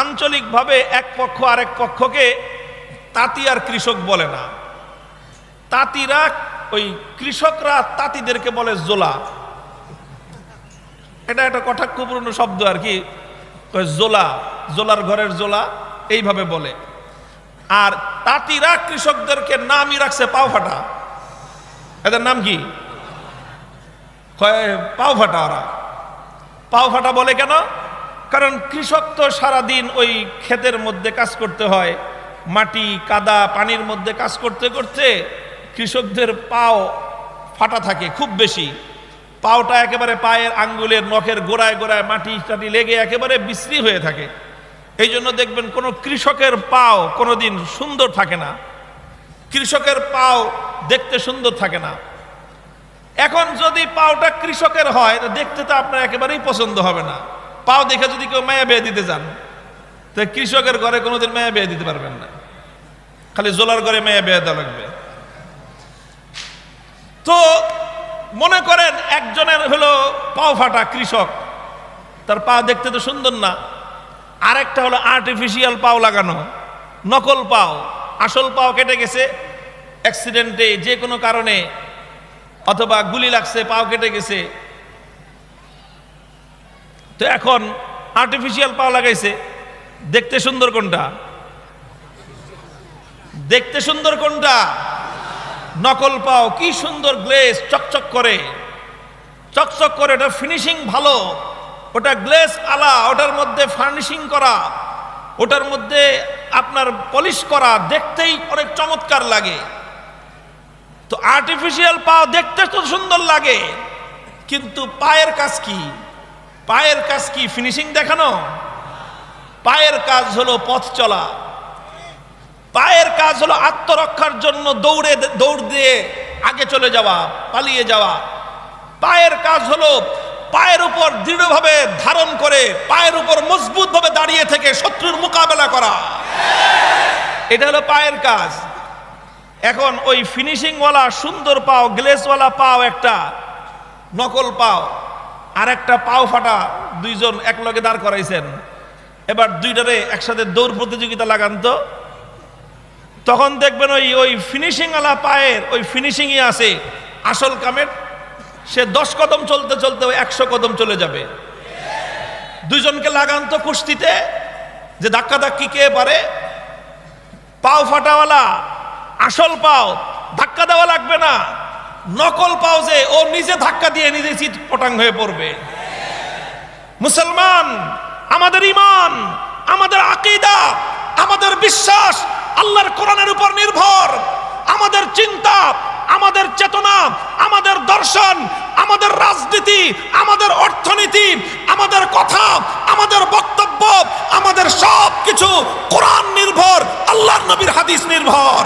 আঞ্চলিকভাবে এক পক্ষ আরেক পক্ষকে তাঁতি আর কৃষক বলে না। তাঁতিরা ওই কৃষকরা তাঁতিদেরকে বলে জোলা। এটা একটা কটাক্ষপূর্ণ শব্দ আর কি, জোলা, জোলার ঘরের জোলা এইভাবে বলে। আর তাঁতিরা কৃষকদেরকে নামই রাখছে পাও ফাটা। এদের নাম কি? পাও ফাটা। ওরা পাও ফাটা বলে কেন? কারণ কৃষক তো সারাদিন ওই ক্ষেতের মধ্যে কাজ করতে হয়, মাটি কাদা পানির মধ্যে কাজ করতে করতে কৃষকদের পাও ফাটা থাকে খুব বেশি। পাওটা একেবারে পায়ের আঙ্গুলের নখের গোড়ায় গোড়ায় মাটি টাটি লেগে একেবারে বিশ্রী হয়ে থাকে। এই জন্য দেখবেন কোনো কৃষকের পাও কোনোদিন সুন্দর থাকে না, কৃষকের পাও দেখতে সুন্দর থাকে না। এখন যদি পাওটা কৃষকের হয় দেখতে তো আপনার একেবারেই পছন্দ হবে না। পাও দেখে যদি কেউ মায়া বিয়ে দিতে যান তো কৃষকের ঘরে কোনোদিন মায়া বিয়ে দিতে পারবেন না, খালি জোলার ঘরে মায়া বিয়ে দেওয়া লাগবে। তো মনে করেন একজনের হলো পাও ফাটা কৃষক, তার পা দেখতে তো সুন্দর না। আরেকটা হলো আর্টিফিশিয়াল পাও লাগানো, নকল পাও। আসল পাও কেটে গেছে অ্যাক্সিডেন্টে, যে কোনো কারণে, অথবা গুলি লাগছে, পাও কেটে গেছে। তো এখন আর্টিফিশিয়াল পাও লাগাইছে। দেখতে সুন্দর কোনটা? দেখতে সুন্দর কোনটা? নকল পাও। কি সুন্দর গ্লেজ, চকচক করে, চকচক করে। ওটা ফিনিশিং ভালো, ওটা গ্লেজ আলা, ওটার মধ্যে ফার্নিশিং করা, ওটার মধ্যে আপনার পলিশ করা, দেখতেই অনেক চমৎকার লাগে। তো আর্টিফিশিয়াল পাও দেখতে তো সুন্দর লাগে, কিন্তু পায়ের কাজ কি? পায়ের কাজ কি ফিনিশিং দেখানো? পায়ের কাজ হলো পথ চলা, পায়ের কাজ হলো আত্মরক্ষার জন্য দৌড় দিয়ে আগে চলে যাওয়া, পালিয়ে যাওয়া। পায়ের কাজ হলো পায়ের উপর দৃঢ়ভাবে ধারণ করে, পায়ের উপর মজবুতভাবে দাঁড়িয়ে থেকে শত্রুর মোকাবেলা করা। এটা হলো পায়ের কাজ। এখন ওই ফিনিশিংওয়ালা সুন্দর পাও, গ্লেসওয়ালা পাও একটা, নকল পাও আর একটা পাও ফাটা, দুইজন একলগে দাঁড় করাইছেন। এবার দুইটারে একসাথে দৌড় প্রতিযোগিতা লাগান তো, তখন দেখবেন ওই ফিনিশিংওয়ালা পায়ের ওই ফিনিশিংই আছে আসল কামের। সে 10 কদম চলতে চলতে 100 কদম চলে যাবে। দুইজনকে লাগান তো কুস্তিতে, যে ধাক্কা ধাক্কি কে পারে। পাও ফাটাওয়ালা আসল পাও ধাক্কা দেওয়া লাগবে না, নকল পাও যে ও নিজে ধাক্কা দিয়ে নিজে চিৎ পটাং হয়ে পড়বে। মুসলমান, আমাদের ঈমান, আমাদের আকীদা, আমাদের বিশ্বাস আল্লাহর কোরআনের উপর নির্ভর। আমাদের চিন্তা, আমাদের চেতনা, আমাদের দর্শন, আমাদের রাজনীতি, আমাদের অর্থনীতি, আমাদের কথা, আমাদের বক্তব্য, আমাদের সব কিছু কোরআন নির্ভর, আল্লাহর নবীর হাদিস নির্ভর।